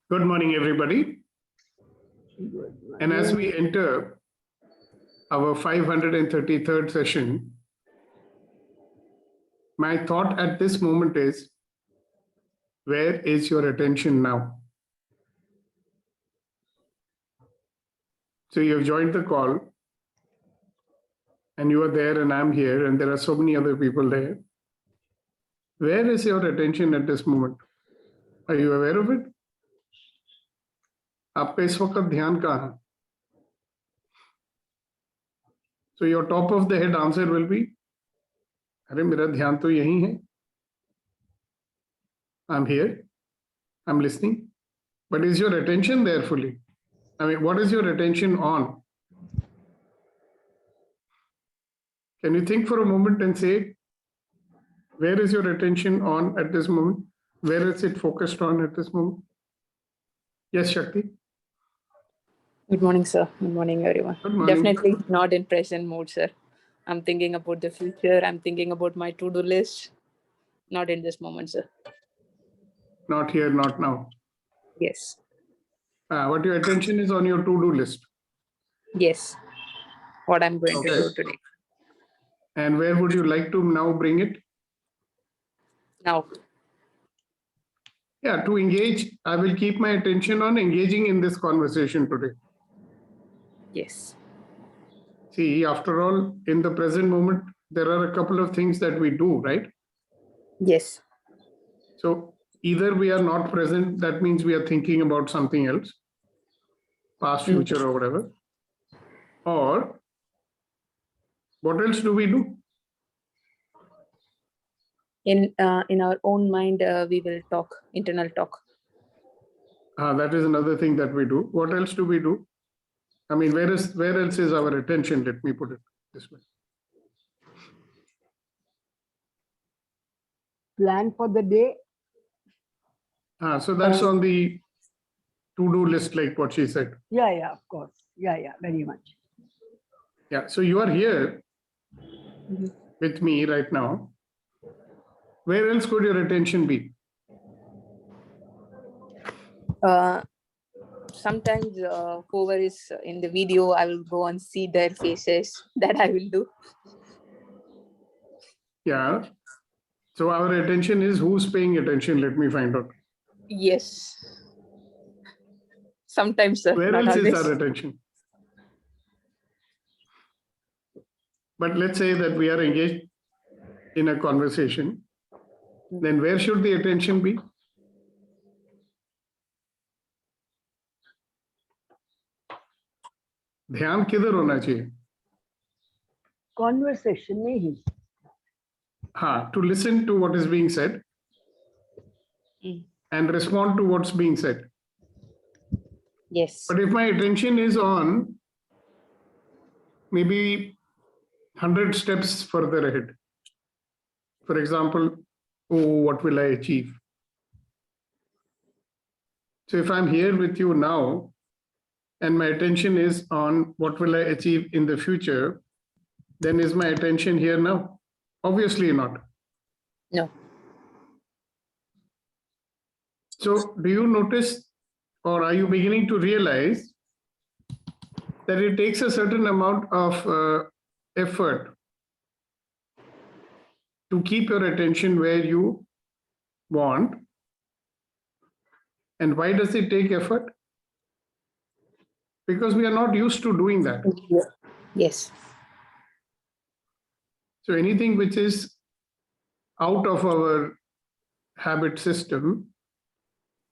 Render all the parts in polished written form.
Good morning, everybody. And as we enter our 533rd session, my thought at this moment is, where is your attention now? So you have joined the call and you are there and I'm here and there are so many other people there. Where is your attention at this moment? Are you aware of it? आपका इस वक्त ध्यान कहाँ है? So your top of the head answer will be, अरे मेरा ध्यान तो यही है. I'm here, I'm listening. But is your attention there fully? I mean, what is your attention on? Can you think for a moment and say, where is your attention on at this moment? Where is it focused on at this moment? Yes, Shakti. Good morning, sir. Good morning, everyone. Good morning. Definitely not in present mode, sir. I'm thinking about the future. I'm thinking about my to-do list. Not in this moment, sir. Not here, not now. Yes. What your attention is on your to-do list. Yes. What I'm going to Okay. do today. And where would you like to now bring it? Now. Yeah, to engage, I will keep my attention on engaging in this conversation today. Yes. See, after all, in the present moment, there are a couple of things that we do, right? Yes. So either we are not present, that means we are thinking about something else, past, future, or whatever. Or what else do we do? In our own mind, we will talk, internal talk. That is another thing that we do. What else do we do? I mean, where else is our attention? Let me put it this way. Plan for the day. So that's on the to-do list, like what she said. Yeah, of course. Yeah, very much. Yeah, so you are here with me right now. Where else could your attention be? Sometimes whoever is in the video, I will go and see their faces. That I will do. Yeah. So our attention is who's paying attention. Let me find out. Yes. Sometimes, sir. Where not else is always. our attention? But let's say that we are engaged in a conversation. Then where should the attention be? ध्यान किधर होना चाहिए? Conversation में ही. हाँ, to listen to what is being said and respond to what's being said. Yes. But if my attention is on maybe 100 steps further ahead, for example, oh, what will I achieve? So if I'm here with you now and my attention is on what will I achieve in the future, then is my attention here now? Obviously not. No. So do you notice, or are you beginning to realize that it takes a certain amount of effort to keep your attention where you want? And why does it take effort? Because we are not used to doing that. Yes. So anything which is out of our habit system,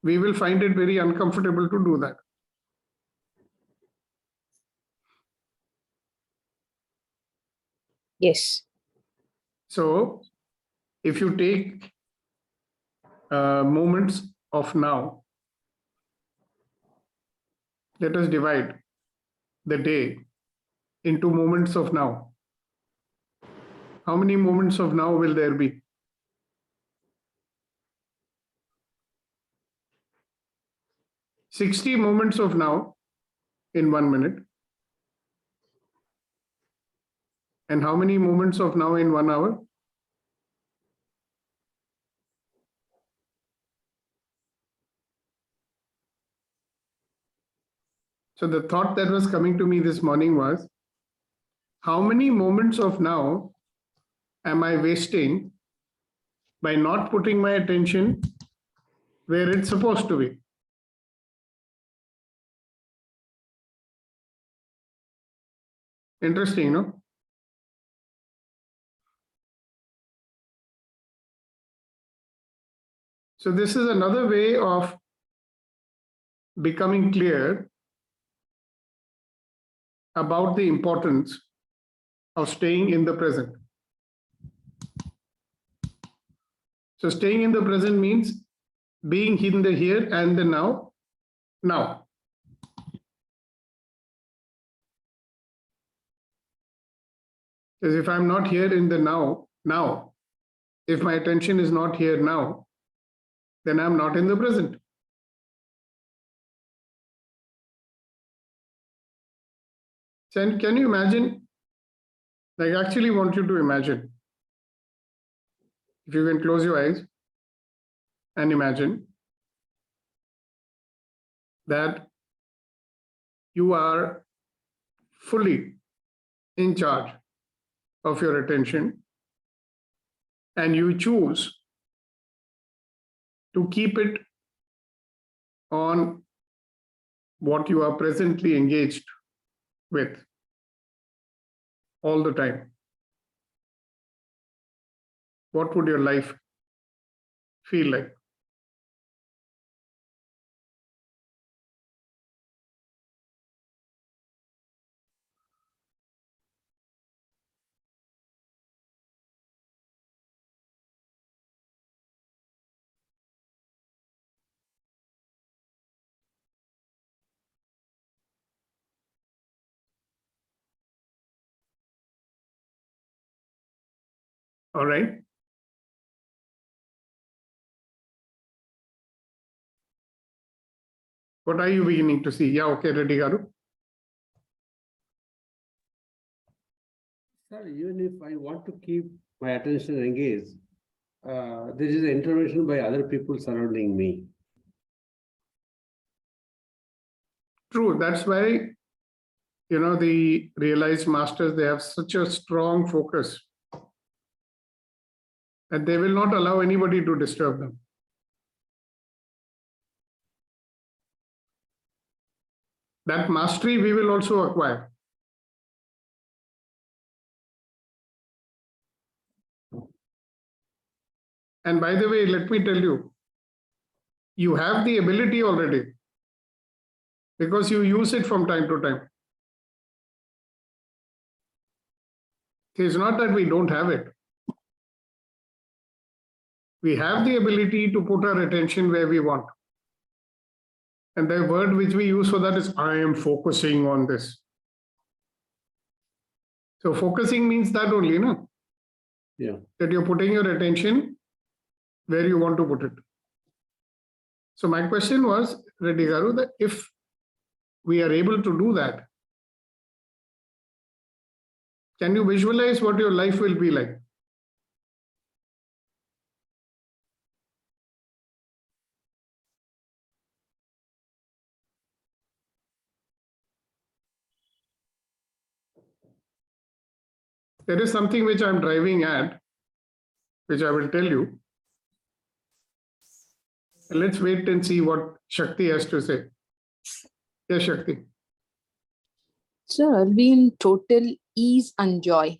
we will find it very uncomfortable to do that. Yes. So if you take moments of now, let us divide the day into moments of now. How many moments of now will there be? "60 moments of now in 1 minute. And how many moments of now in 1 hour? So the thought that was coming to me this morning was, how many moments of now am I wasting by not putting my attention where it's supposed to be? Interesting, no? So this is another way of becoming clear about the importance of staying in the present. So staying in the present means being in the here and the now. Now. Because if I'm not here in the now, if my attention is not here now, then I'm not in the present. So can you imagine? I actually want you to imagine. If you can close your eyes and imagine that you are fully in charge of your attention and you choose to keep it on what you are presently engaged with all the time. What would your life feel like? All right. What are you beginning to see? Yeah, okay, Reddy Garu. Sir, even if I want to keep my attention engaged, there is an intervention by other people surrounding me. True. That's why, the realized masters, they have such a strong focus that they will not allow anybody to disturb them. That mastery we will also acquire. And by the way, let me tell you, you have the ability already because you use it from time to time. It's not that we don't have it. We have the ability to put our attention where we want. And the word which we use for that is, I am focusing on this. So focusing means that only, no? Yeah. That you're putting your attention where you want to put it. So my question was, Reddy Garu, that if we are able to do that, can you visualize what your life will be like? There is something which I'm driving at, which I will tell you. Let's wait and see what Shakti has to say. Yes, Shakti. Sir, I'll be in total ease and joy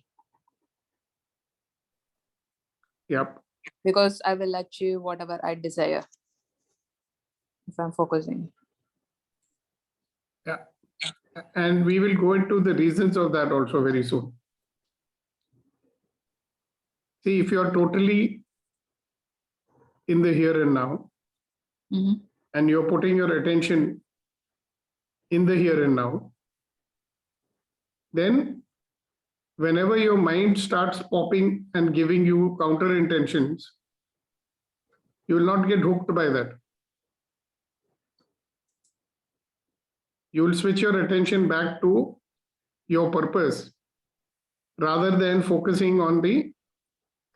Yep. because I will achieve whatever I desire if I'm focusing. Yeah. And we will go into the reasons of that also very soon. See, if you are totally in the here and now, Mhm. and you're putting your attention in the here and now, then whenever your mind starts popping and giving you counter intentions, you will not get hooked by that. You will switch your attention back to your purpose rather than focusing on the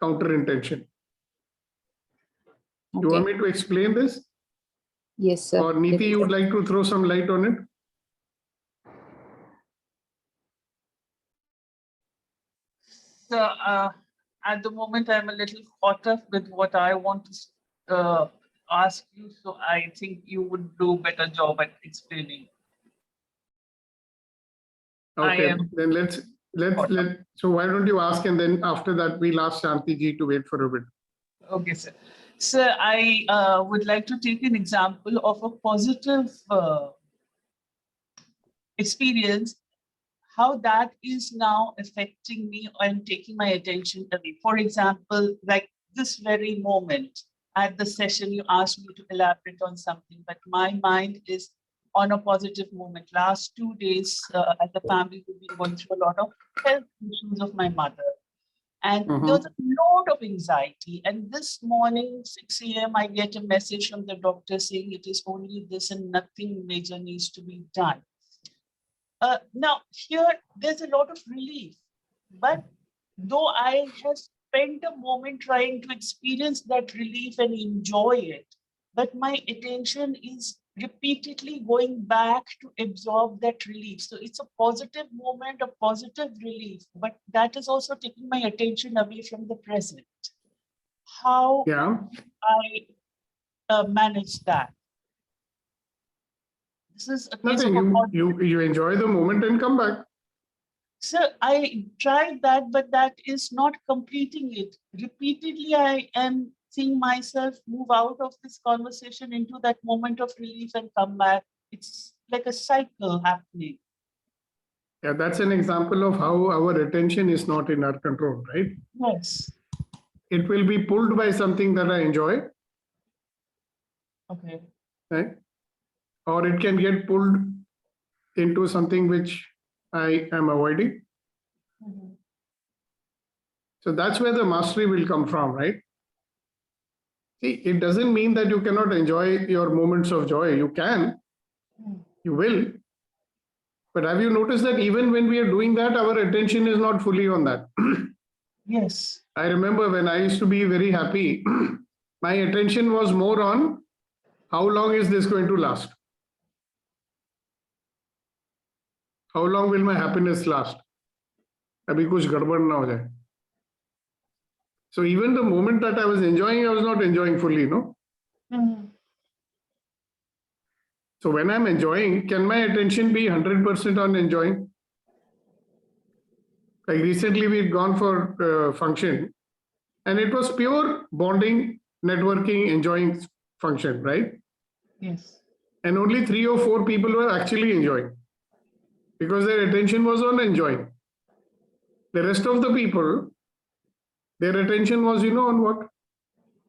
counter intention. You want Okay. me to explain this? Yes, sir. Or Niti, you would like to throw some light on it? So, at the moment, I'm a little caught up with what I want to ask you. So I think you would do a better job at explaining. I Okay, am- then let's so why don't you ask, and then after that we'll ask Shanti ji to wait for a bit. Okay, sir. Sir, I would like to take an example of a positive experience, how that is now affecting me and taking my attention away. For example, like this very moment at the session, you asked me to elaborate on something, but my mind is on a positive moment. Last 2 days, as a family, we've been going through a lot of health issues of my mother. And there was a lot of anxiety. And this morning, 6 a.m., I get a message from the doctor saying it is only this and nothing major needs to be done. Now, here, there's a lot of relief. But though I have spent a moment trying to experience that relief and enjoy it, but my attention is repeatedly going back to absorb that relief. So it's a positive moment, a positive relief, but that is also taking my attention away from the present. How Yeah, I manage that? This is a case nothing. of You enjoy the moment and come back. Sir, I tried that, but that is not completing it. Repeatedly, I am seeing myself move out of this conversation into that moment of relief and come back. It's like a cycle happening. Yeah, that's an example of how our attention is not in our control, right? Yes. It will be pulled by something that I enjoy, Okay. right? Or it can get pulled into something which I am avoiding. Mhm. So that's where the mastery will come from, right? See, it doesn't mean that you cannot enjoy your moments of joy. You can, you will. But have you noticed that even when we are doing that, our attention is not fully on that? Yes. I remember when I used to be very happy, my attention was more on how long is this going to last? How long will my happiness last? Abhi kuch gadbad na ho jaye. So even the moment that I was enjoying, I was not enjoying fully, no? Mhm. So when I'm enjoying, can my attention be 100% on enjoying? Like recently we'd gone for a function and it was pure bonding, networking, enjoying function, right? Yes. And only 3 or 4 people were actually enjoying because their attention was on enjoying. The rest of the people, their attention was, on what?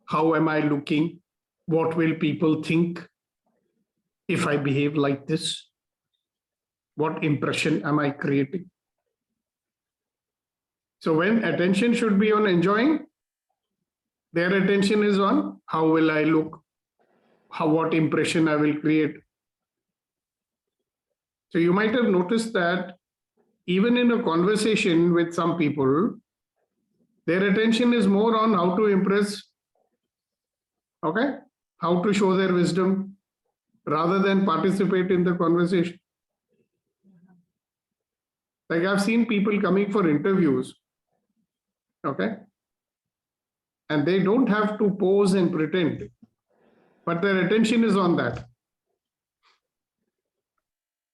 How am I looking? What will people think if I behave like this? What impression am I creating? So when attention should be on enjoying, their attention is on how will I look, what impression I will create. So you might have noticed that even in a conversation with some people, their attention is more on how to impress, okay, how to show their wisdom rather than participate in the conversation. Like I've seen people coming for interviews, okay, and they don't have to pose and pretend, but their attention is on that.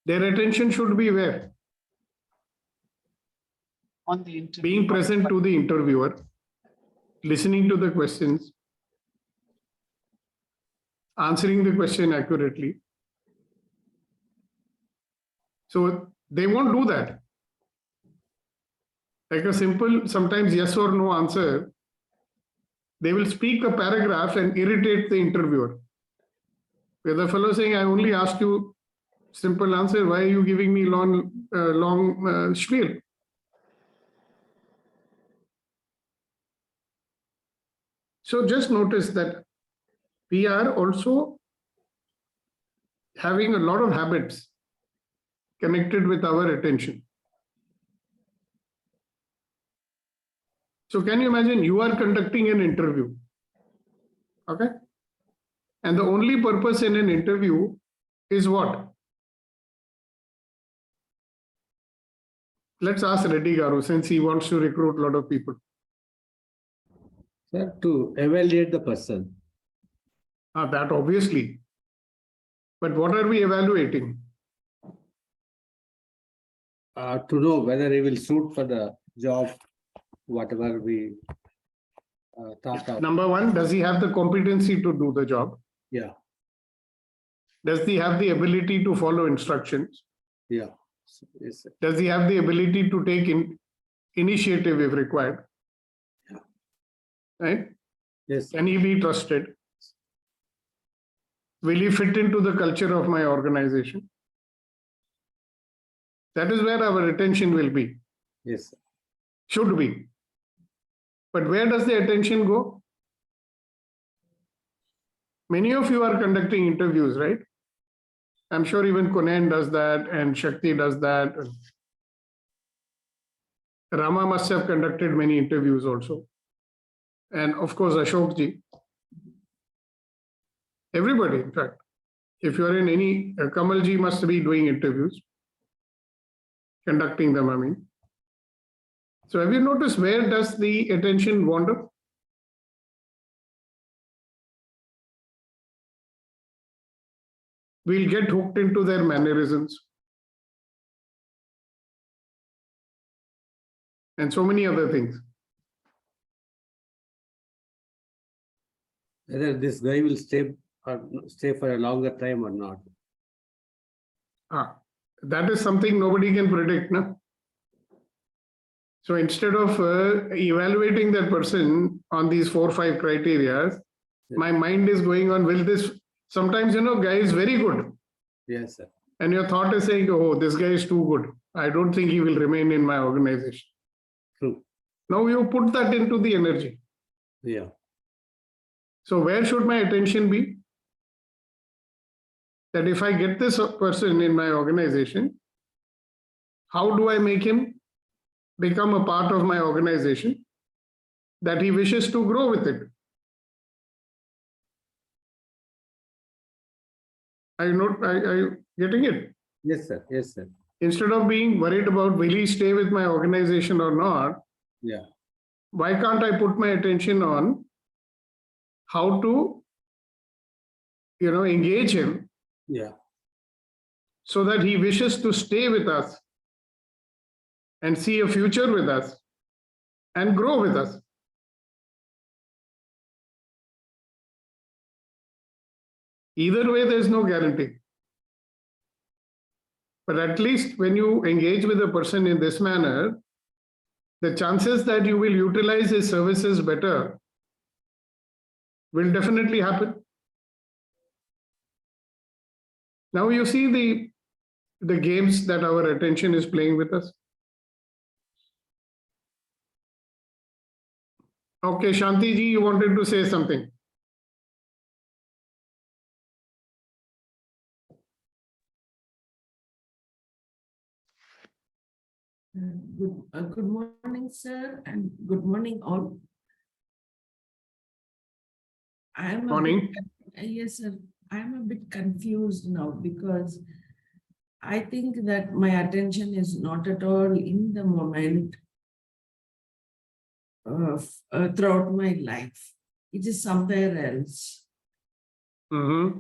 Their attention should be where? On the interview. Being present to the interviewer, listening to the questions, answering the question accurately. So they won't do that. Like a simple, sometimes yes or no answer, they will speak a paragraph and irritate the interviewer. Where the fellow saying, I only asked you simple answer, why are you giving me long spiel? So just notice that we are also having a lot of habits connected with our attention. So can you imagine you are conducting an interview, okay? And the only purpose in an interview is what? Let's ask Reddy Garu since he wants to recruit a lot of people. Sir, to evaluate the person. That obviously. But what are we evaluating? To know whether he will suit for the job, whatever we thought of. Number one, does he have the competency to do the job? Yeah, Does he have the ability to follow instructions? yeah. Yes, sir. Does he have the ability to take initiative if required? Yeah. Right? Yes, sir. Can he be trusted? Will he fit into the culture of my organization? That is where our attention will be, Yes, sir. should be. But where does the attention go? Many of you are conducting interviews, right? I'm sure even Kunen does that and Shakti does that. Rama must have conducted many interviews also. And of course, Ashok ji. Everybody, in fact. If you are in any, Kamal ji must be doing interviews, conducting them, I mean. So have you noticed where does the attention wander? We'll get hooked into their mannerisms. And so many other things. Whether this guy will stay for a longer time or not. That is something nobody can predict, no? So instead of evaluating that person on these 4 or 5 criteria, my mind is going on, will this, sometimes, guy is very good. Yes, sir. And your thought is saying, oh, this guy is too good. I don't think he will remain in my organization. True. Now you put that into the energy. Yeah. So where should my attention be? That if I get this person in my organization, how do I make him become a part of my organization that he wishes to grow with it? Are you getting it? Yes, sir. Yes, sir. Instead of being worried about will he stay with my organization or not, Yeah. why can't I put my attention on how to, engage him Yeah. so that he wishes to stay with us and see a future with us and grow with us. Either way, there's no guarantee. But at least when you engage with a person in this manner, the chances that you will utilize his services better will definitely happen. Now you see the games that our attention is playing with us. Okay, Shanti ji, you wanted to say something. Good morning, sir, and good morning all. Morning. Yes, sir. I'm a bit confused now because I think that my attention is not at all in the moment throughout my life. It is somewhere else. Mm-hmm.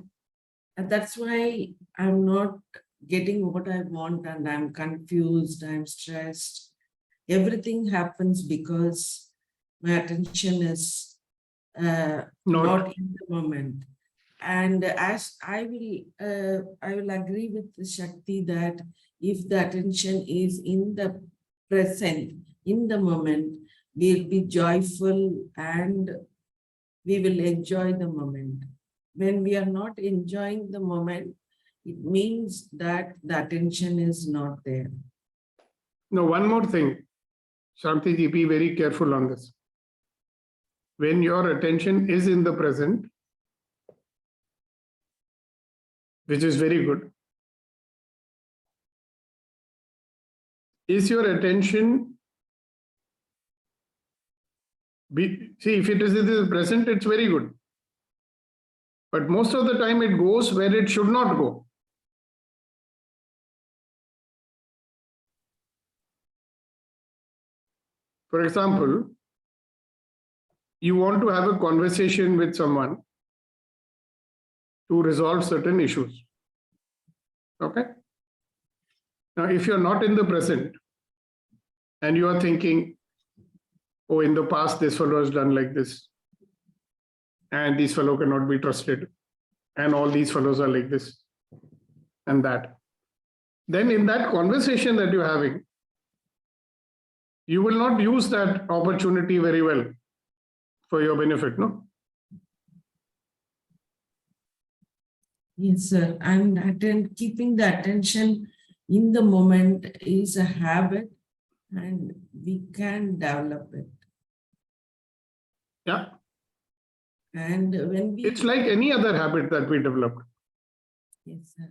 And that's why I'm not getting what I want and I'm confused, I'm stressed. Everything happens because my attention is not in the moment. And as I will agree with Shakti that if the attention is in the present, in the moment, we'll be joyful and we will enjoy the moment. When we are not enjoying the moment, it means that the attention is not there. Now, one more thing, Shanti ji, be very careful on this. When your attention is in the present, which is very good, is your attention, see, if it is in the present, it's very good. But most of the time it goes where it should not go. For example, you want to have a conversation with someone to resolve certain issues. Okay. Now, if you're not in the present and you are thinking, oh, in the past, this fellow has done like this, and this fellow cannot be trusted, and all these fellows are like this and that, then in that conversation that you're having, you will not use that opportunity very well for your benefit, no? Yes, sir. And keeping the attention in the moment is a habit, and we can develop it. Yeah, And when we it's like any other habit that we developed. yes, sir.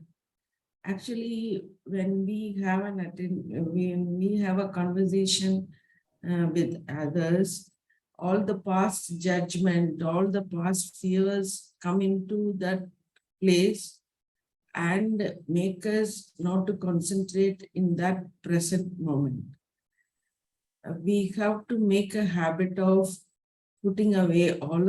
Actually, when we have when we have a conversation with others, all the past judgment, all the past fears come into that place and make us not to concentrate in that present moment. We have to make a habit of putting away all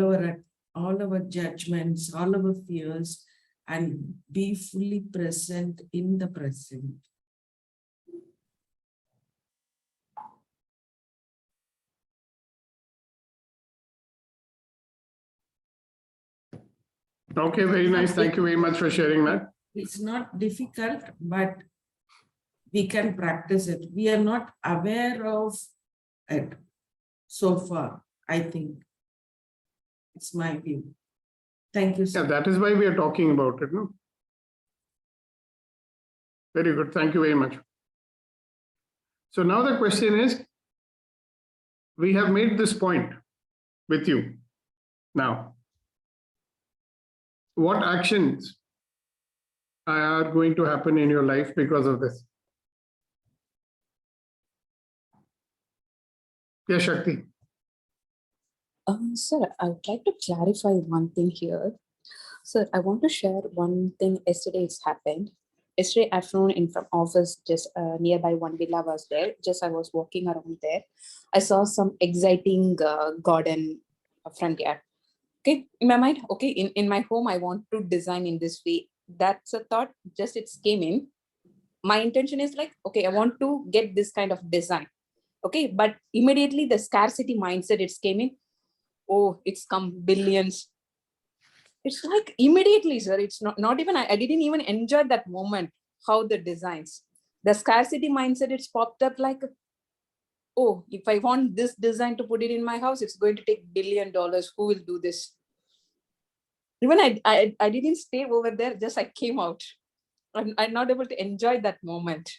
our judgments, all our fears, and be fully present in the present. Okay, very nice. Thank you very much for sharing that. It's not difficult, but we can practice it. We are not aware of it so far, I think. It's my view. Thank you, Yeah, sir. that is why we are talking about it, no? Very good. Thank you very much. So now the question is, we have made this point with you. Now, what actions are going to happen in your life because of this? Yeah, Shakti. Sir, I would like to clarify one thing here. Sir, I want to share one thing. Yesterday it's happened. Yesterday afternoon in from office, just nearby one villa was there. Just I was walking around there. I saw some exciting garden front yard. Okay, in my mind, okay, in my home, I want to design in this way. That's a thought, just it came in. My intention is like, okay, I want to get this kind of design. Okay, but immediately the scarcity mindset, it's came in. Oh, it's come billions. It's like immediately, sir. It's not even, I didn't even enjoy that moment, how the designs. The scarcity mindset, it's popped up like, oh, if I want this design to put it in my house, it's going to take $1 billion. Who will do this? Even I didn't stay over there, just I came out. I'm not able to enjoy that moment.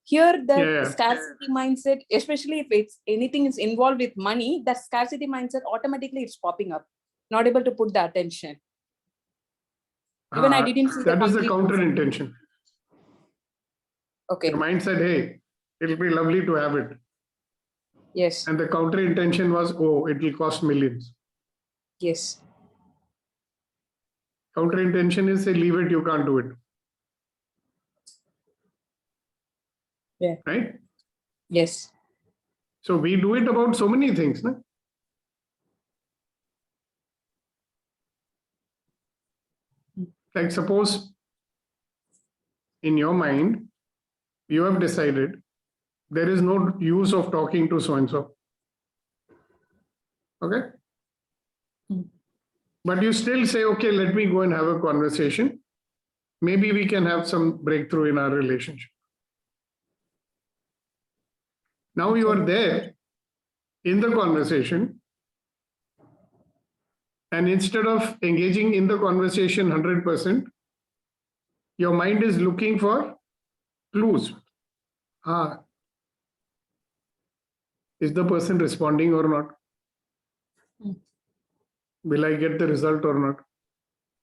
Here, the Yeah. scarcity mindset, especially if it's anything is involved with money, that scarcity mindset automatically it's popping up. Not able to put the attention. Even I didn't see that is the complete counter design. intention. Okay. Your mind said, hey, it'll be lovely to have it. Yes. And the counter intention was, oh, it will cost millions. Yes. Counter intention is say, leave it, you can't do it. Yeah. Right? Yes. So we do it about so many things. No? Like suppose in your mind, you have decided there is no use of talking to so-and-so. Okay? But you still say, okay, let me go and have a conversation. Maybe we can have some breakthrough in our relationship. Now you are there in the conversation. And instead of engaging in the conversation 100%, your mind is looking for clues. Is the person responding or not? Will I get the result or not?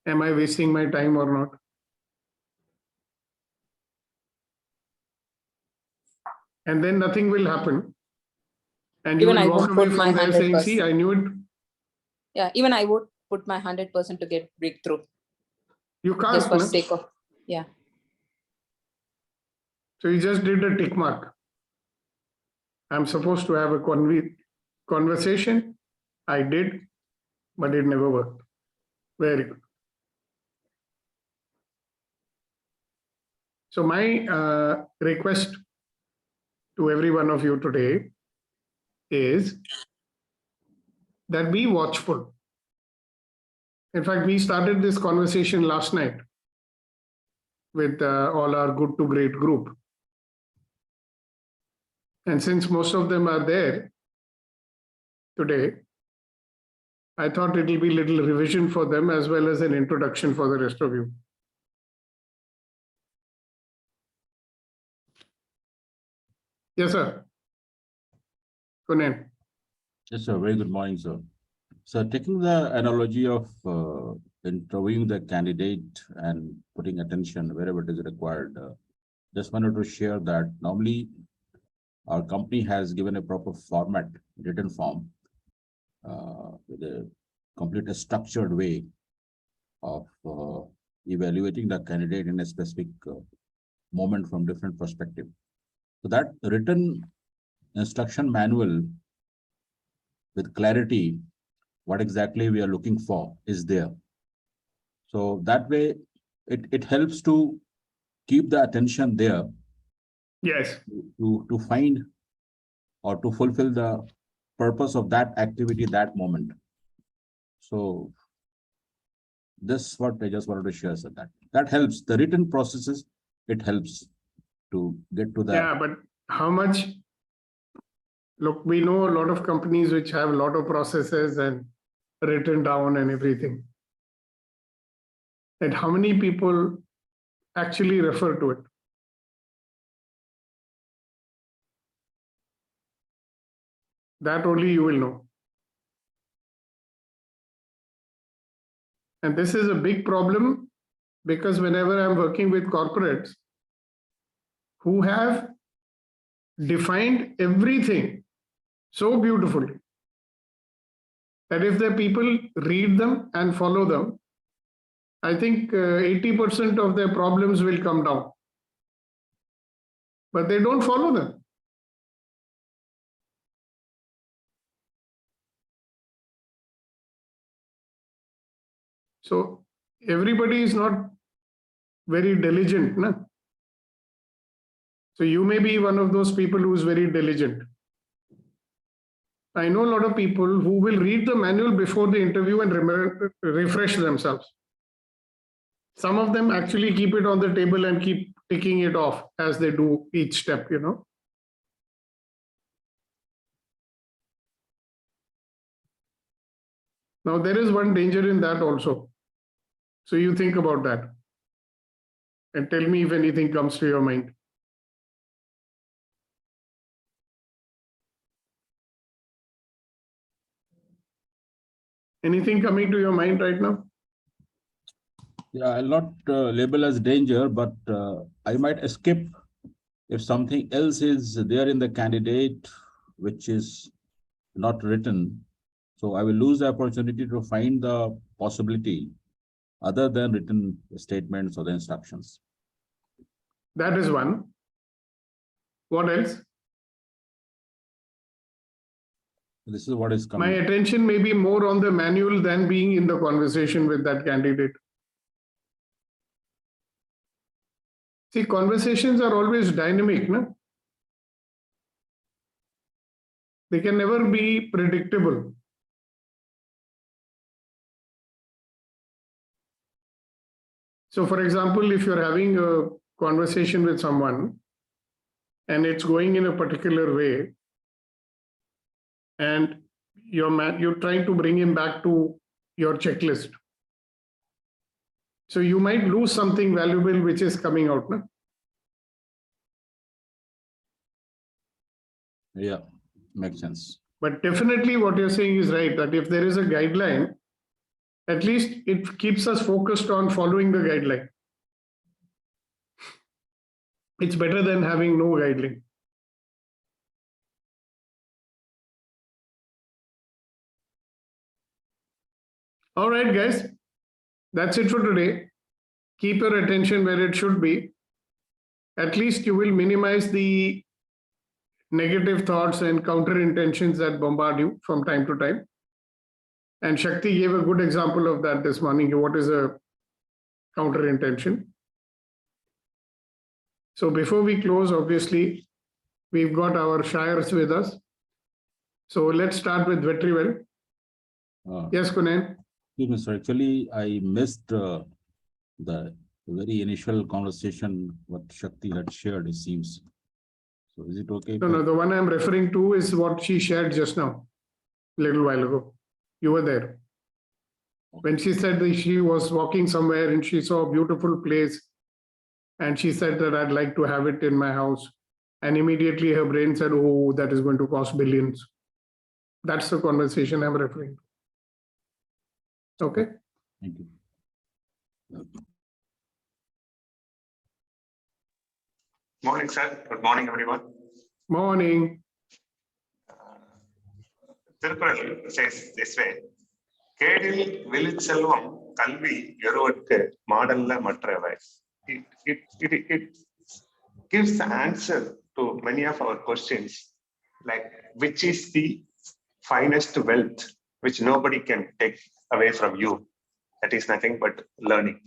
Am I wasting my time or not? And then nothing will happen. And you Even will I walk would away put my from there saying, 100%. see, I knew it. Yeah, even I would put my 100% to get breakthrough. You can't. Just for No? sake of, yeah. So you just did a tick mark. I'm supposed to have a conversation. I did, but it never worked. Very good. So my request to every one of you today is that be watchful. In fact, we started this conversation last night with all our good to great group. And since most of them are there today, I thought it will be a little revision for them as well as an introduction for the rest of you. Yes, sir. Kunen. Yes, sir. Very good morning, sir. So taking the analogy of interviewing the candidate and putting attention wherever it is required, just wanted to share that normally our company has given a proper format, written form, with a complete structured way of evaluating the candidate in a specific moment from different perspective. So that written instruction manual with clarity, what exactly we are looking for is there. So that way, it helps to keep the attention there Yes. to find or to fulfill the purpose of that activity, that moment. So this is what I just wanted to share, so that helps. The written processes, it helps to get to the. Yeah, but how much? Look, we know a lot of companies which have a lot of processes and written down and everything. And how many people actually refer to it? That only you will know. And this is a big problem because whenever I'm working with corporates who have defined everything so beautifully that if the people read them and follow them, I think 80% of their problems will come down. But they don't follow them. So everybody is not very diligent. No? So you may be one of those people who is very diligent. I know a lot of people who will read the manual before the interview and refresh themselves. Some of them actually keep it on the table and keep ticking it off as they do each step, you know. Now, there is one danger in that also. So you think about that and tell me if anything comes to your mind. Anything coming to your mind right now? Yeah, I'll not label as danger, but I might escape if something else is there in the candidate which is not written. So I will lose the opportunity to find the possibility other than written statements or the instructions. That is one. What else? This is what is coming. My attention may be more on the manual than being in the conversation with that candidate. See, conversations are always dynamic, no? They can never be predictable. So, for example, if you're having a conversation with someone and it's going in a particular way, and you're trying to bring him back to your checklist. So you might lose something valuable which is coming out. No? Yeah, makes sense. But definitely what you're saying is right, that if there is a guideline, at least it keeps us focused on following the guideline. It's better than having no guideline. All right, guys, that's it for today. Keep your attention where it should be. At least you will minimize the negative thoughts and counter intentions that bombard you from time to time. And Shakti gave a good example of that this morning. What is a counter intention? So before we close, obviously, we've got our Shires with us. So let's start with Vetrivel. Yes, Kunan. Excuse me, sir. Actually, I missed the very initial conversation what Shakti had shared, it seems. So is it okay? No, the one I'm referring to is what she shared just now, a little while ago. You were there. When she said that she was walking somewhere and she saw a beautiful place and she said that I'd like to have it in my house. And immediately her brain said, oh, that is going to cost billions. That's the conversation I'm referring to. Okay. Thank you. Morning, sir. Good morning, everyone. Morning. Tirupal says this way. Kedil Vilitselvam Kalvi Yeruvatku Madalla Matrava. It gives the answer to many of our questions, like which is the finest wealth which nobody can take away from you. That is nothing but learning.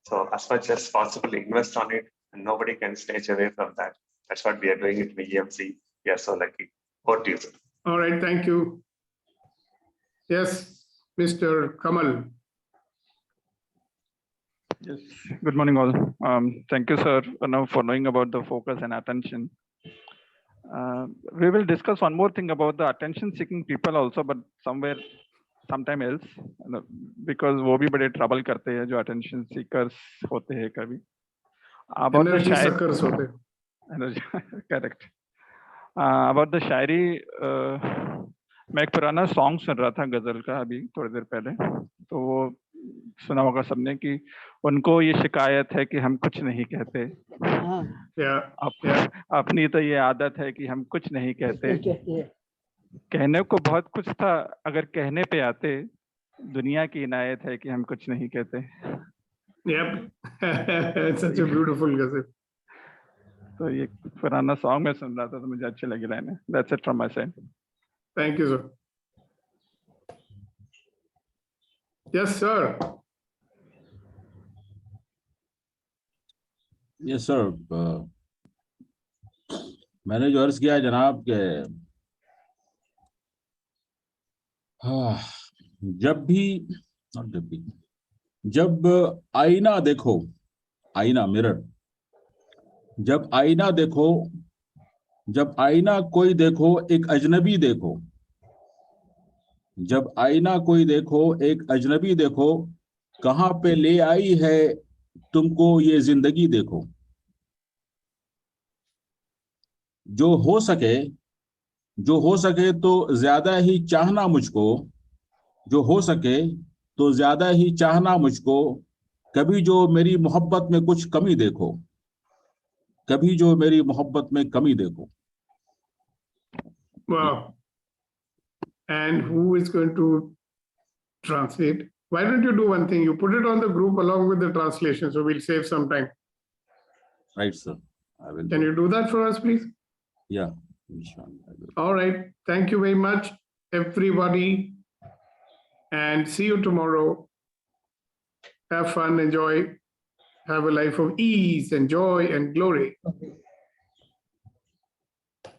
So as much as possible, invest on it, and nobody can snatch away from that. That's what we are doing in the EMC. We are so lucky. Over to you, sir. All right, thank you. Yes, Mr. Kamal. Yes, good morning all. Thank you, sir, for knowing about the focus and attention. We will discuss one more thing about the attention-seeking people also, but sometime else, because वो भी बड़े trouble करते हैं जो attention seekers होते हैं कभी. About Energy the suckers होते हैं. Energy, correct. About the शायरी, मैं एक पुराना सॉन्ग सुन रहा था गजल का अभी थोड़ी देर पहले, तो वो सुना होगा सबने कि उनको ये शिकायत है कि हम कुछ नहीं कहते, अपनी तो ये आदत है कि हम कुछ नहीं कहते, कहने को बहुत कुछ था अगर कहने पे आते, दुनिया की इनायत है कि हम कुछ नहीं कहते. Yep. Such a beautiful ghazal. तो ये पुराना सॉन्ग मैं सुन रहा था तो मुझे अच्छी लगी line. That's it from my side. Thank you, sir. Yes, sir. Yes, sir. मैंने जो अर्ज किया जनाब के जब आईना देखो, आईना मिरर, जब आईना देखो, जब आईना कोई देखो एक अजनबी देखो, जब आईना कोई देखो एक अजनबी देखो, कहाँ पे ले आई है तुमको ये जिंदगी देखो. जो हो सके तो ज्यादा ही चाहना मुझको, जो हो सके तो ज्यादा ही चाहना मुझको, कभी जो मेरी मोहब्बत में कुछ कमी देखो, कभी जो मेरी मोहब्बत में कमी देखो. Wow. And who is going to translate? Why don't you do one thing? You put it on the group along with the translation, so we'll save some time. Right, sir. I will. Can you do that for us, please? Yeah. All right. Thank you very much, everybody. And see you tomorrow. Have fun, enjoy, have a life of ease and joy and glory. Okay.